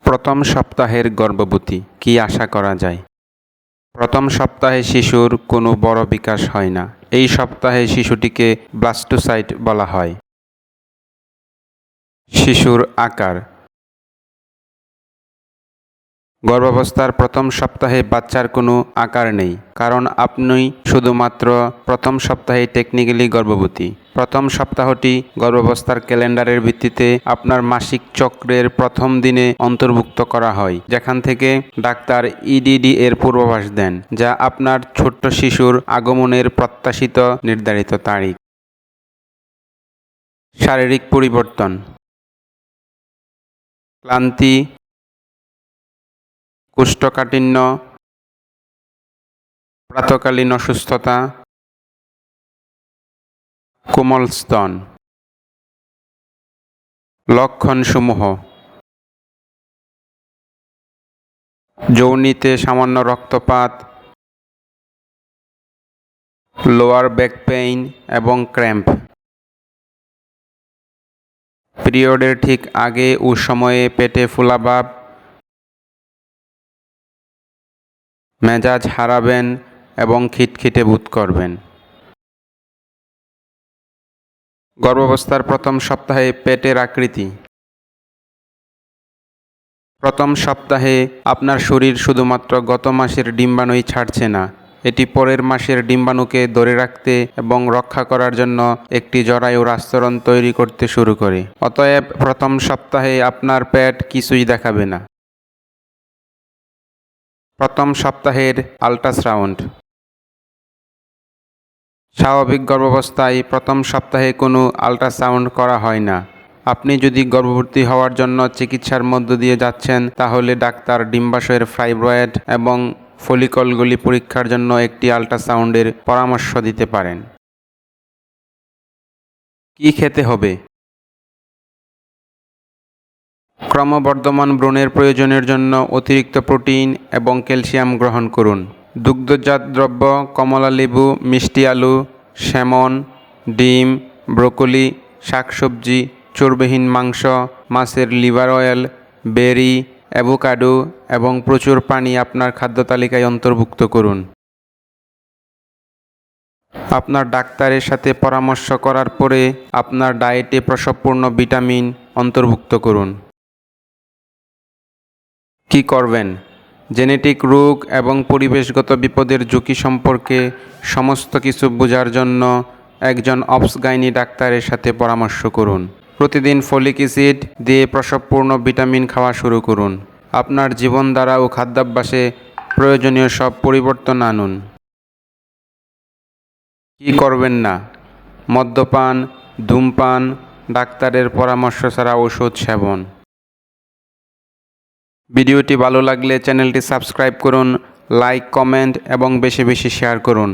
প্রথম সপ্তাহের গর্ভবতী কি আশা করা যায়? প্রথম সপ্তাহে শিশুর কোনো বড় বিকাশ হয় না। এই সপ্তাহে শিশুটিকে ব্লাস্টোসাইট বলা হয়। শিশুর আকার। গর্ভাবস্থার প্রথম সপ্তাহে বাচ্চার কোনো আকার নেই, কারণ আপনি শুধুমাত্র প্রথম সপ্তাহে টেকনিক্যালি গর্ভবতী। প্রথম সপ্তাহটি গর্ভাবস্থার ক্যালেন্ডারের ভিত্তিতে আপনার মাসিক চক্রের প্রথম দিনে অন্তর্ভুক্ত করা হয়, যেখান থেকে ডাক্তার ইডিডি এর পূর্বাভাস দেন, যা আপনার ছোট্ট শিশুর আগমনের প্রত্যাশিত নির্ধারিত তারিখ। শারীরিক পরিবর্তন। ক্লান্তি, কোষ্ঠকাঠিন্য, প্রাতঃকালীন অসুস্থতা, কোমল স্তন। লক্ষণসমূহ: যৌনিতে সামান্য রক্তপাত, লোয়ার ব্যাক পেইন এবং ক্র্যাম্প, পিরিয়ডের ঠিক আগে ও সময়ে পেটে ফোলাভাব, মেজাজ হারাবেন এবং খিটখিটে বোধ করবেন। গর্ভাবস্থার প্রথম সপ্তাহে পেটের আকৃতি। প্রথম সপ্তাহে আপনার শরীর শুধুমাত্র গত মাসের ডিম্বাণুই ছাড়ছে না, এটি পরের মাসের ডিম্বাণুকে ধরে রাখতে এবং রক্ষা করার জন্য একটি জরায়ুর আস্তরণ তৈরি করতে শুরু করে। অতএব প্রথম সপ্তাহে আপনার পেট কিছুই দেখাবে না। প্রথম সপ্তাহের আল্ট্রাসাউন্ড। স্বাভাবিক গর্ভাবস্থায় প্রথম সপ্তাহে কোনো আল্ট্রাসাউন্ড করা হয় না। আপনি যদি গর্ভবতী হওয়ার জন্য চিকিৎসার মধ্য দিয়ে যাচ্ছেন, তাহলে ডাক্তার ডিম্বাশয়ের ফাইব্রয়েড এবং ফলিকলগুলি পরীক্ষার জন্য একটি আল্ট্রাসাউন্ডের পরামর্শ দিতে পারেন। কি খেতে হবে? ক্রমবর্ধমান ভ্রূণের প্রয়োজনের জন্য অতিরিক্ত প্রোটিন এবং ক্যালসিয়াম গ্রহণ করুন। দুগ্ধজাত দ্রব্য, কমলা লেবু, মিষ্টি আলু, স্যামন, ডিম, ব্রোকলি, শাকসবজি, চর্বিহীন মাংস, মাছের লিভার অয়েল, বেরি, অ্যাভোকাডো এবং প্রচুর পানি আপনার খাদ্য তালিকায় অন্তর্ভুক্ত করুন। আপনার ডাক্তারের সাথে পরামর্শ করার পরে আপনার ডায়েটে প্রসবপূর্ণ ভিটামিন অন্তর্ভুক্ত করুন। কি করবেন? জেনেটিক রোগ এবং পরিবেশগত বিপদের ঝুঁকি সম্পর্কে সমস্ত কিছু বোঝার জন্য একজন অবস-গাইনি ডাক্তারের সাথে পরামর্শ করুন। প্রতিদিন ফলিক অ্যাসিড দিয়ে প্রসবপূর্ণ ভিটামিন খাওয়া শুরু করুন। আপনার জীবনধারা ও খাদ্যাভ্যাসে প্রয়োজনীয় সব পরিবর্তন আনুন। কি করবেন না? মদ্যপান, ধূমপান, ডাক্তারের পরামর্শ ছাড়া ওষুধ সেবন। ভিডিওটি ভালো লাগলে চ্যানেলটি সাবস্ক্রাইব করুন, লাইক, কমেন্ট এবং বেশি বেশি শেয়ার করুন।